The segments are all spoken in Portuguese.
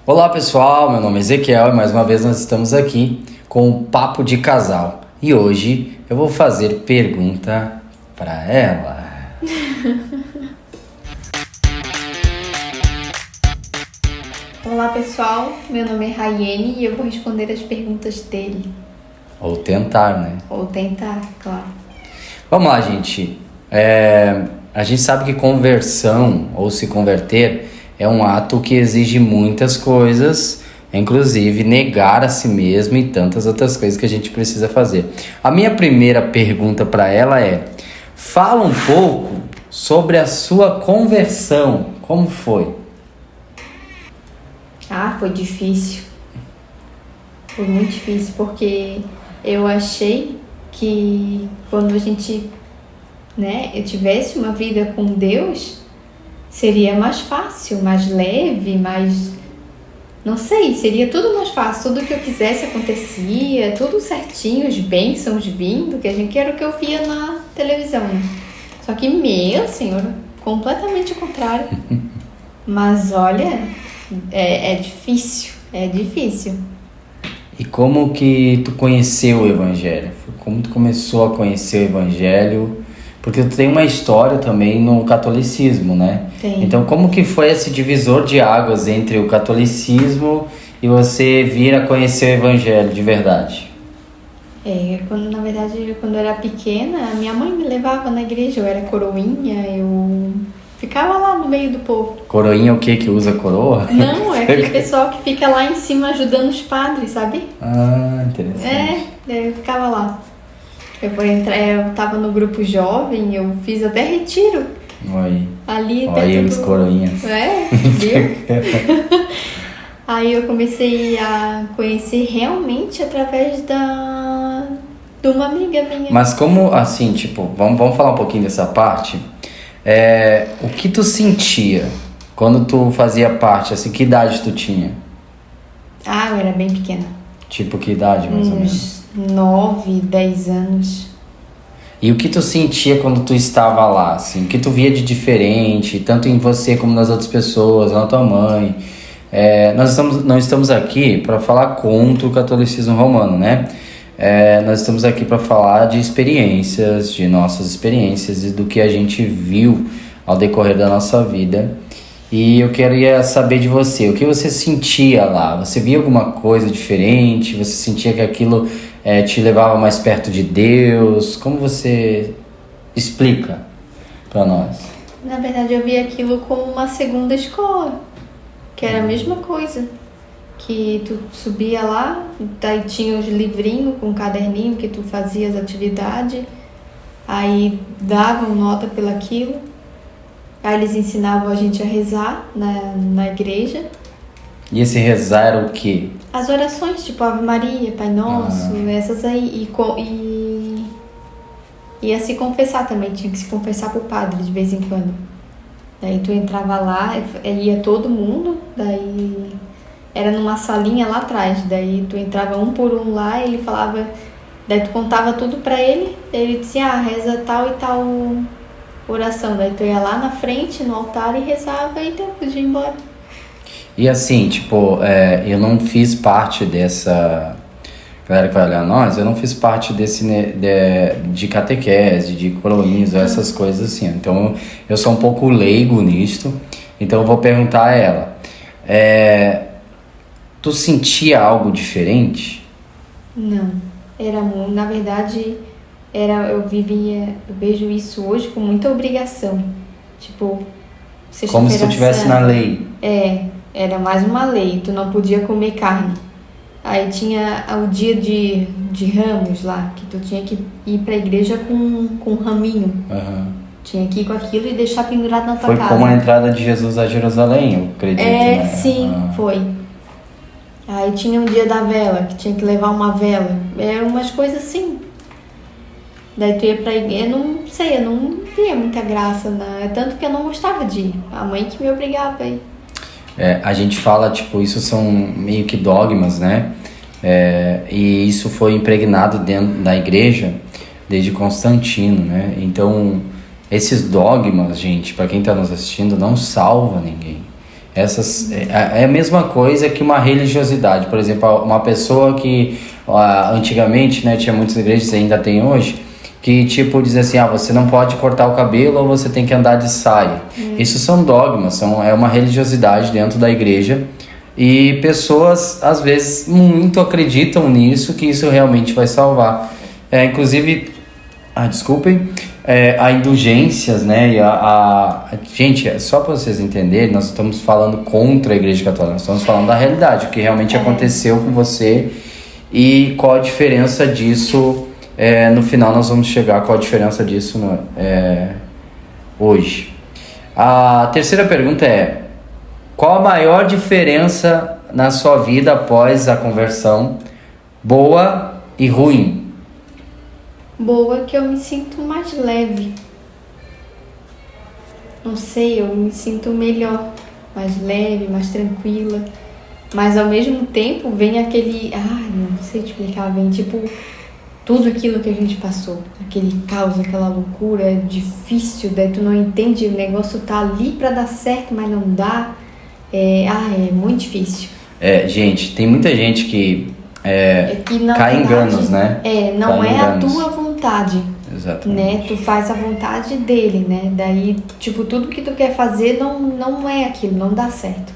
Olá pessoal, meu nome é Ezequiel e mais uma vez nós estamos aqui com o Papo de Casal. E hoje eu vou fazer pergunta para ela. Olá pessoal, meu nome é Rayene e eu vou responder as perguntas dele. Ou tentar, né? Ou tentar, claro. Vamos lá, gente. A gente sabe que conversão ou se converter é um ato que exige muitas coisas, inclusive negar a si mesmo e tantas outras coisas que a gente precisa fazer. A minha primeira pergunta para ela é: fala um pouco sobre a sua conversão. Como foi? Foi difícil. Foi muito difícil porque eu achei que quando a gente, eu tivesse uma vida com Deus, seria mais fácil, mais leve, seria tudo mais fácil. Tudo que eu quisesse acontecia, tudo certinho, as bênçãos vindo, que era o que eu via na televisão, né? Só que, meu Senhor, completamente o contrário. Mas olha, é difícil. E como que tu conheceu o Evangelho? Como tu começou a conhecer o Evangelho? Porque tu tem uma história também no catolicismo, né? Tem. Então, como que foi esse divisor de águas entre o catolicismo e você vir a conhecer o Evangelho de verdade? Quando eu era pequena, minha mãe me levava na igreja, eu era coroinha, eu ficava lá no meio do povo. Coroinha é o que usa coroa? Não, é aquele pessoal que fica lá em cima ajudando os padres, sabe? Ah, interessante. Eu ficava lá. Eu tava no grupo jovem, eu fiz até retiro. Oi. Ali olha eles coroinhas. Viu? Aí eu comecei a conhecer realmente através de uma amiga minha. Mas como, assim, vamos falar um pouquinho dessa parte. O que tu sentia quando tu fazia parte, assim, que idade tu tinha? Eu era bem pequena. Tipo, que idade, mais ou menos? 9, 10 anos. E o que tu sentia quando tu estava lá, assim? O que tu via de diferente, tanto em você como nas outras pessoas, na tua mãe? Nós não estamos aqui para falar contra o catolicismo romano, né? Nós estamos aqui para falar de experiências, de nossas experiências e do que a gente viu ao decorrer da nossa vida. E eu queria saber de você, o que você sentia lá? Você via alguma coisa diferente? Você sentia que aquilo te levava mais perto de Deus? Como você explica para nós? Na verdade, eu via aquilo como uma segunda escola, que era a mesma coisa. Que tu subia lá, daí tinha os livrinhos com caderninho que tu fazia as atividades, aí davam nota pelaquilo, aí eles ensinavam a gente a rezar na igreja. E esse rezar era o quê? As orações, tipo Ave Maria, Pai Nosso, essas aí, e a se confessar também, tinha que se confessar pro padre de vez em quando. Daí tu entrava lá, ia todo mundo, daí era numa salinha lá atrás, daí tu entrava um por um lá, ele falava, daí tu contava tudo pra ele dizia, reza tal e tal oração, daí tu ia lá na frente, no altar e rezava e tu podia ir embora. E assim, eu não fiz parte dessa galera que vai olhar nós, eu não fiz parte de catequese, de coroinhas, essas coisas assim. Então, eu sou um pouco leigo nisto, então eu vou perguntar a ela. Tu sentia algo diferente? Não, na verdade, eu vejo isso hoje com muita obrigação. Tipo, como se tu estivesse na lei. Era mais uma lei, tu não podia comer carne. Aí tinha o dia de ramos lá, que tu tinha que ir pra igreja com um raminho. Tinha que ir com aquilo e deixar pendurado na tua casa. Foi como a entrada de Jesus a Jerusalém, eu acredito, né? Sim, foi. Aí tinha um dia da vela, que tinha que levar uma vela. Eram umas coisas assim. Daí tu ia pra igreja, eu não via muita graça, né? Tanto que eu não gostava de ir. A mãe que me obrigava a ir. A gente fala, isso são meio que dogmas, né? E isso foi impregnado dentro da igreja desde Constantino, né? Então, esses dogmas, gente, para quem está nos assistindo, não salva ninguém. É a mesma coisa que uma religiosidade. Por exemplo, uma pessoa que antigamente, né, tinha muitas igrejas, ainda tem hoje, que tipo diz assim, você não pode cortar o cabelo ou você tem que andar de saia. Isso são dogmas, é uma religiosidade dentro da igreja. E pessoas, às vezes, muito acreditam nisso, que isso realmente vai salvar. Inclusive, desculpem, a indulgências, né? Gente, só para vocês entenderem, nós estamos falando contra a Igreja Católica, nós estamos falando da realidade, o que realmente aconteceu com você e qual a diferença disso. No final nós vamos chegar qual a diferença disso hoje. A terceira pergunta é: qual a maior diferença na sua vida após a conversão, boa e ruim? Boa, que eu me sinto mais leve. Não sei, eu me sinto melhor, mais leve, mais tranquila. Mas ao mesmo tempo vem aquele... não sei te explicar, vem tipo... tudo aquilo que a gente passou, aquele caos, aquela loucura, é difícil, daí tu não entende, o negócio tá ali pra dar certo, mas não dá. É muito difícil. Gente, tem muita gente que cai em enganos, né? Não é a tua vontade. Exatamente. Né? Tu faz a vontade dele, né? Daí, tipo, tudo que tu quer fazer não é aquilo, não dá certo.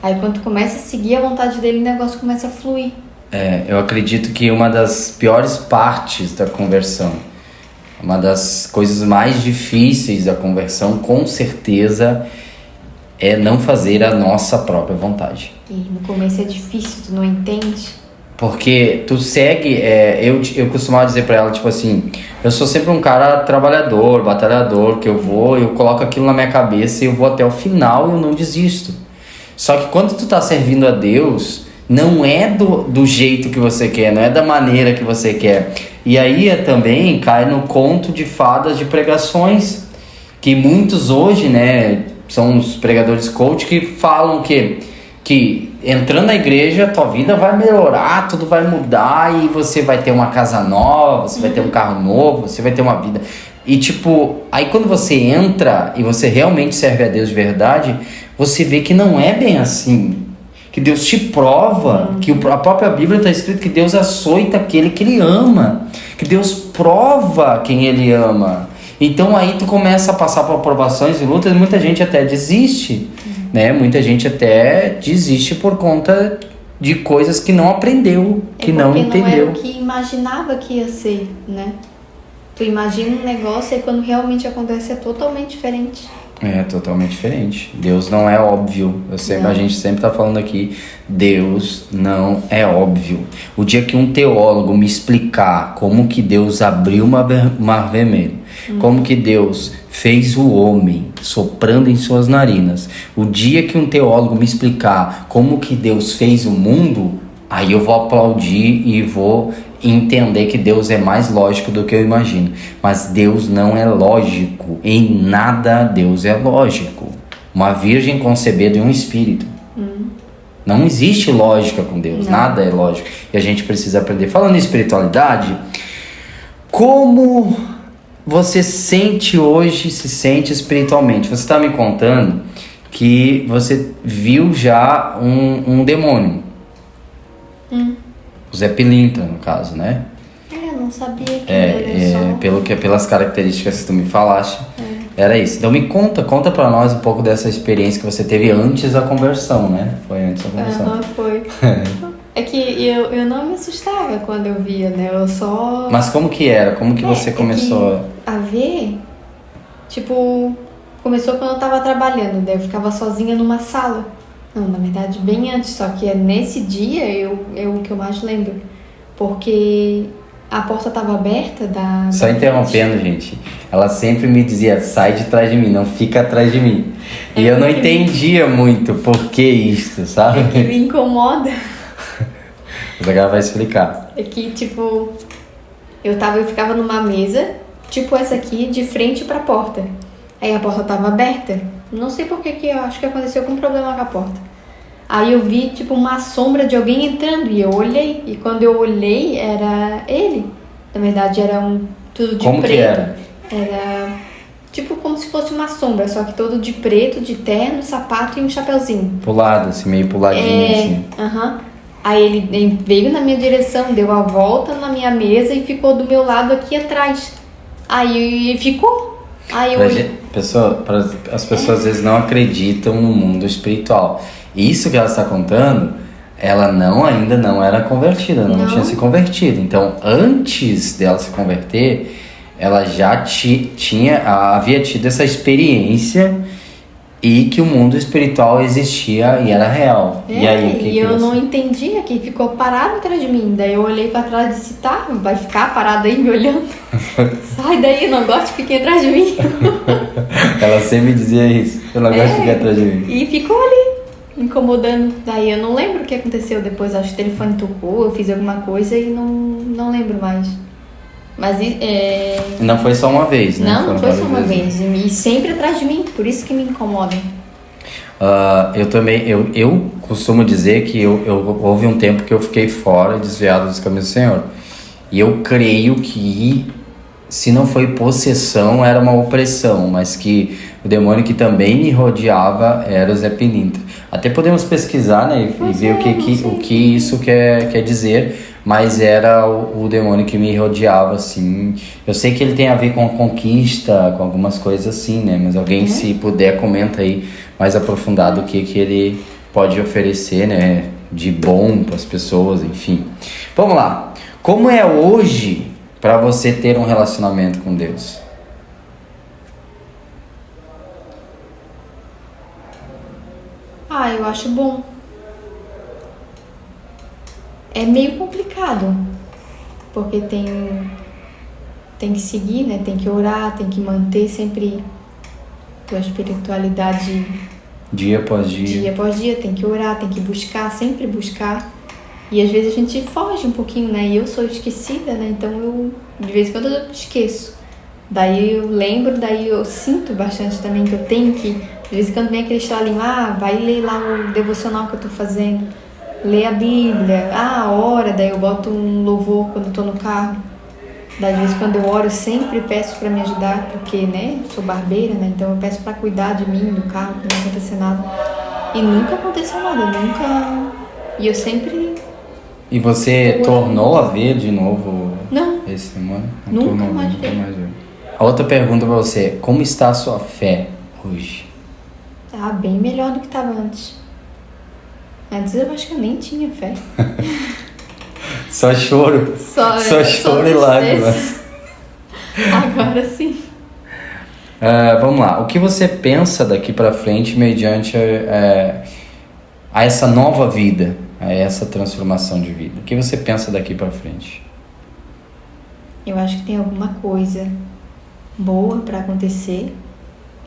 Aí quando tu começa a seguir a vontade dele, o negócio começa a fluir. Eu acredito que uma das piores partes da conversão, uma das coisas mais difíceis da conversão, com certeza, é não fazer a nossa própria vontade. E no começo é difícil, tu não entende. Porque tu segue, eu costumava dizer pra ela, tipo assim, eu sou sempre um cara trabalhador, batalhador, que eu coloco aquilo na minha cabeça e eu vou até o final e eu não desisto. Só que quando tu tá servindo a Deus, não é do jeito que você quer, não é da maneira que você quer. E aí também cai no conto de fadas de pregações, que muitos hoje, né, são os pregadores coach que falam que entrando na igreja, tua vida vai melhorar, tudo vai mudar e você vai ter uma casa nova, você vai ter um carro novo, você vai ter uma vida. E tipo, aí quando você entra e você realmente serve a Deus de verdade, você vê que não é bem assim. Que Deus te prova, que a própria Bíblia está escrito que Deus açoita aquele que Ele ama, que Deus prova quem Ele ama. Então aí tu começa a passar por provações e lutas e muita gente até desiste, né? Muita gente até desiste por conta de coisas que não aprendeu, que não entendeu. Não era o que imaginava que ia ser, né? Tu imagina um negócio e quando realmente acontece é totalmente diferente. É totalmente diferente. Deus não é óbvio. A gente sempre está falando aqui, Deus não é óbvio. O dia que um teólogo me explicar como que Deus abriu o mar vermelho, como que Deus fez o homem soprando em suas narinas, o dia que um teólogo me explicar como que Deus fez o mundo, aí eu vou aplaudir e vou entender que Deus é mais lógico do que eu imagino. Mas Deus não é lógico. Em nada Deus é lógico. Uma virgem concebida em um espírito. Não existe lógica com Deus. Não. Nada é lógico. E a gente precisa aprender. Falando em espiritualidade, como você se sente espiritualmente? Você está me contando que você viu já um demônio. O Zé Pilintra, no caso, né? Eu não sabia que era só... Pelas características que tu me falaste, era isso. Então me conta pra nós um pouco dessa experiência que você teve antes da conversão, né? Foi antes da conversão. Foi. É que eu não me assustava quando eu via, né? Eu só... Mas como que era? Como que você começou a ver? Tipo, começou quando eu tava trabalhando, daí eu ficava sozinha numa sala. Não, na verdade, bem antes, só que nesse dia é o que eu mais lembro. Porque a porta estava aberta da... Só interrompendo, gente. Ela sempre me dizia, sai de trás de mim, não fica atrás de mim. E eu não entendia muito por que isso, sabe? É que me incomoda. Mas agora vai explicar. É que, tipo, eu ficava numa mesa, tipo essa aqui, de frente pra porta. Aí a porta tava aberta. Não sei por que eu acho que aconteceu algum problema com a porta. Aí eu vi, tipo, uma sombra de alguém entrando e eu olhei. E quando eu olhei, era ele. Na verdade, era tudo de Como preto. Que era? Era tipo como se fosse uma sombra, só que todo de preto, de terno, sapato e um chapeuzinho. Pro lado, assim, meio puladinho, assim. Aham. Aí ele veio na minha direção, deu a volta na minha mesa e ficou do meu lado aqui atrás. Aí ficou. Aí eu olhei. As pessoas às vezes não acreditam no mundo espiritual. Isso que ela está contando, ela ainda não era convertida, não tinha se convertido. Então, antes dela se converter, ela já havia tido essa experiência e que o mundo espiritual existia e era real. E aí, eu não entendia, que ficou parado atrás de mim. Daí eu olhei pra trás e disse, tá, vai ficar parado aí me olhando? Sai daí, não gosto de ficar atrás de mim. Ela sempre dizia isso, eu não gosto de ficar atrás de mim. E ficou ali, incomodando. Daí eu não lembro o que aconteceu depois, acho que o telefone tocou, eu fiz alguma coisa e não lembro mais. Mas não foi só uma vez, né? Não foi só uma vez. E sempre atrás de mim, por isso que me incomodam. Eu também, eu costumo dizer que houve um tempo que eu fiquei fora, desviado dos caminhos do Senhor. E eu creio que, se não foi possessão, era uma opressão, mas que o demônio que também me rodeava era o Zé Pilintra. Até podemos pesquisar, né, e ver o que isso quer dizer, mas era o demônio que me rodeava, assim. Eu sei que ele tem a ver com a conquista, com algumas coisas assim, né, mas alguém, se puder, comenta aí mais aprofundado o que ele pode oferecer, né, de bom para as pessoas, enfim. Vamos lá. Como é hoje para você ter um relacionamento com Deus? Eu acho bom. É meio complicado, porque tem que seguir, né? Tem que orar, tem que manter sempre tua espiritualidade dia após dia. Dia após dia, tem que orar, tem que buscar, sempre buscar. E às vezes a gente foge um pouquinho, né? E eu sou esquecida, né? Então de vez em quando eu esqueço. Daí eu lembro, daí eu sinto bastante também que eu tenho que, de vez em quando vem aquele estalinho, vai ler lá o devocional que eu tô fazendo, ler a Bíblia, ora, daí eu boto um louvor quando eu tô no carro. Daí, de vez em quando eu oro, eu sempre peço pra me ajudar, porque, né, eu sou barbeira, né, então eu peço pra cuidar de mim, do carro, pra não acontecer nada. E nunca aconteceu nada, e eu sempre... E você tornou a ver de novo esse demônio? Nunca mais vi. A outra pergunta pra você, como está a sua fé hoje? Tá bem melhor do que estava antes. Antes eu acho que eu nem tinha fé. Só choro. Só choro e lágrimas. Agora sim. Vamos lá. O que você pensa daqui pra frente mediante a essa nova vida, a essa transformação de vida? O que você pensa daqui pra frente? Eu acho que tem alguma coisa boa para acontecer,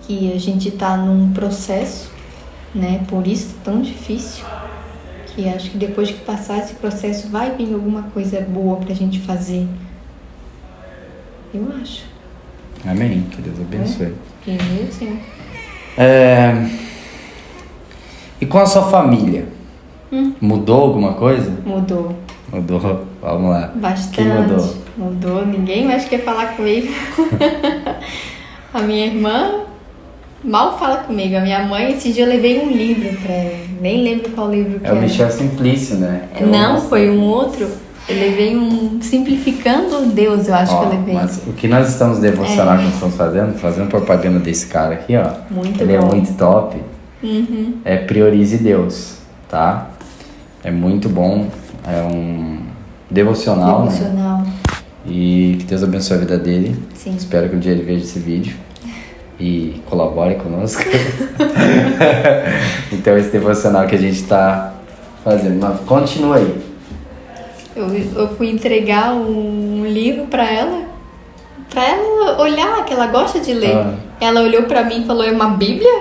que a gente tá num processo, né? Por isso tão difícil, que acho que depois que passar esse processo vai vir alguma coisa boa pra gente fazer. Eu acho. Amém. Que Deus abençoe. Sim. E com a sua família? Mudou alguma coisa? Mudou. Vamos lá. Bastante. Que Mudou. Ninguém mais quer falar comigo. A minha irmã mal fala comigo. A minha mãe, esse dia eu levei um livro pra ela. Nem lembro qual livro que é. É o Michel Simplício, né? Foi um outro. Eu levei um Simplificando Deus, eu acho que eu levei. Mas o que nós estamos devocional que nós estamos fazendo propaganda desse cara aqui, ó. Muito Ele bom. É muito top. É Priorize Deus, tá? É muito bom. É um devocional. Né? E que Deus abençoe a vida dele. Sim. Espero que um dia ele veja esse vídeo e colabore conosco. Então esse devocional que a gente está fazendo. Mas continua aí. Eu fui entregar um livro pra ela olhar, que ela gosta de ler. Ela olhou pra mim e falou, é uma Bíblia?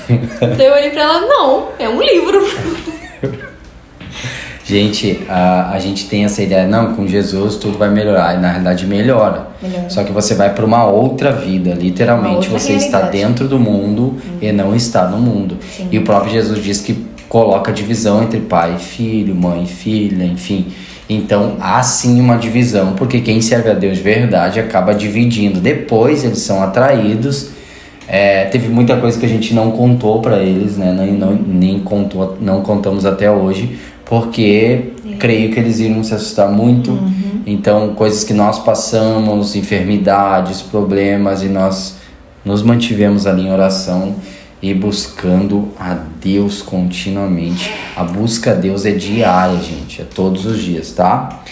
Então eu olhei pra ela, não, é um livro. Gente, a gente tem essa ideia, não, com Jesus tudo vai melhorar, e na realidade melhora. Só que você vai para uma outra vida, literalmente você está dentro do mundo e não está no mundo. Sim. E o próprio Jesus diz que coloca divisão entre pai e filho, mãe e filha, enfim. Então há sim uma divisão, porque quem serve a Deus de verdade acaba dividindo. Depois eles são atraídos Teve muita coisa que a gente não contou para eles, né? Não contamos até hoje, porque creio que eles iriam se assustar muito. Então, coisas que nós passamos, enfermidades, problemas, e nós nos mantivemos ali em oração e buscando a Deus continuamente. A busca a Deus é diária, gente, é todos os dias, tá?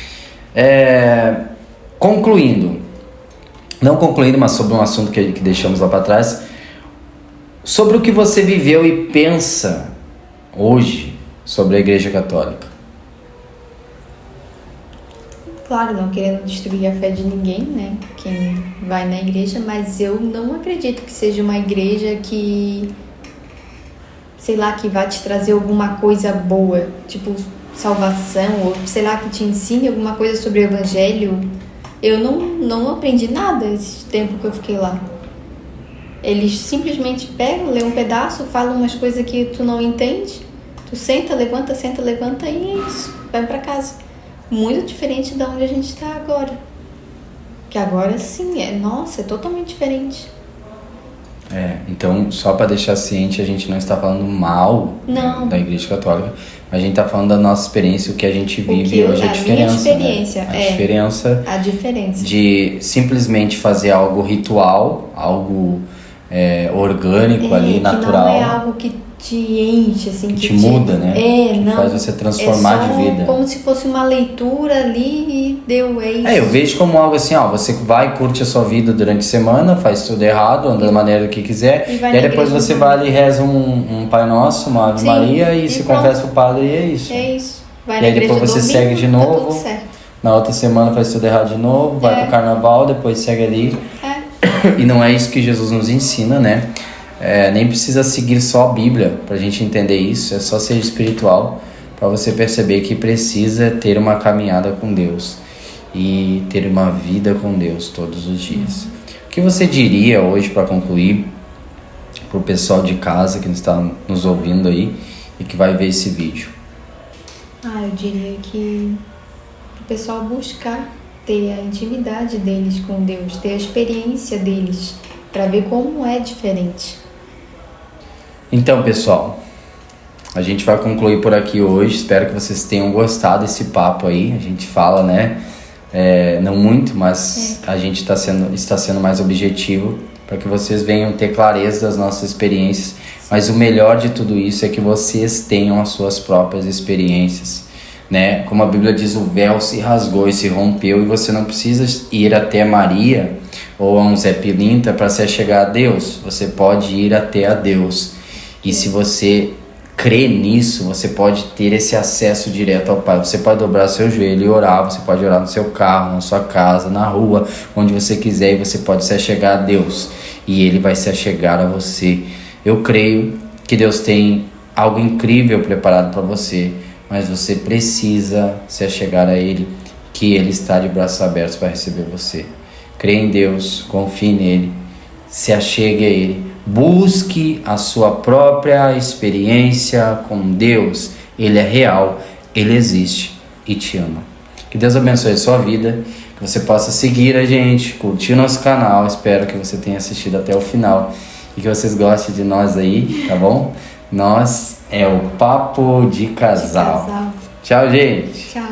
Não concluindo, mas sobre um assunto que deixamos lá para trás, sobre o que você viveu e pensa hoje sobre a Igreja Católica. Claro, não querendo destruir a fé de ninguém, né? Quem vai na igreja, mas eu não acredito que seja uma igreja que, sei lá, que vai te trazer alguma coisa boa, tipo salvação, ou sei lá, que te ensine alguma coisa sobre o evangelho. Eu não aprendi nada esse tempo que eu fiquei lá. Eles simplesmente pegam, lê um pedaço, falam umas coisas que tu não entende, tu senta, levanta e é isso, vai pra casa. Muito diferente de onde a gente está agora. Que agora sim, é totalmente diferente. Então, só para deixar ciente, a gente não está falando mal da Igreja Católica, mas a gente está falando da nossa experiência, o que a gente vive hoje, a diferença. Minha experiência, né? A diferença de simplesmente fazer algo ritual, algo orgânico ali, natural. Que não é algo que te enche, assim, que te muda, né? Que faz você transformar de vida. Como se fosse uma leitura ali e deu isso. Eu vejo como algo assim, você vai, curte a sua vida durante a semana, faz tudo errado, anda da maneira que quiser, e aí depois você vai ali e reza um Pai Nosso, uma Ave Maria e se confessa pro padre, e é isso. É isso. Vai e aí depois você segue de novo, tá tudo certo. Na outra semana faz tudo errado de novo, vai pro carnaval, depois segue ali. E não é isso que Jesus nos ensina, né? Nem precisa seguir só a Bíblia pra gente entender isso, é só ser espiritual para você perceber que precisa ter uma caminhada com Deus e ter uma vida com Deus todos os dias. O que você diria hoje, para concluir, pro pessoal de casa que está nos ouvindo aí e que vai ver esse vídeo? Eu diria que o pessoal buscar ter a intimidade deles com Deus, ter a experiência deles, para ver como é diferente. Então, pessoal, a gente vai concluir por aqui hoje. Espero que vocês tenham gostado desse papo aí. A gente fala, né? Não muito, mas a gente está sendo mais objetivo para que vocês venham ter clareza das nossas experiências. Mas o melhor de tudo isso é que vocês tenham as suas próprias experiências, né? Como a Bíblia diz, o véu se rasgou e se rompeu, e você não precisa ir até Maria ou a um Zé Pilintra para se achegar a Deus. Você pode ir até a Deus. E se você crê nisso, você pode ter esse acesso direto ao Pai. Você pode dobrar seu joelho e orar. Você pode orar no seu carro, na sua casa, na rua, onde você quiser, e você pode se achegar a Deus. E Ele vai se achegar a você. Eu creio que Deus tem algo incrível preparado para você, mas você precisa se achegar a Ele, que Ele está de braços abertos para receber você. Crê em Deus, confie nele, se achegue a Ele. Busque a sua própria experiência com Deus. Ele é real, Ele existe e te ama. Que Deus abençoe a sua vida, que você possa seguir a gente, curtir nosso canal. Espero que você tenha assistido até o final e que vocês gostem de nós aí, tá bom? Nós é o Papo de Casal. Tchau, gente. Tchau.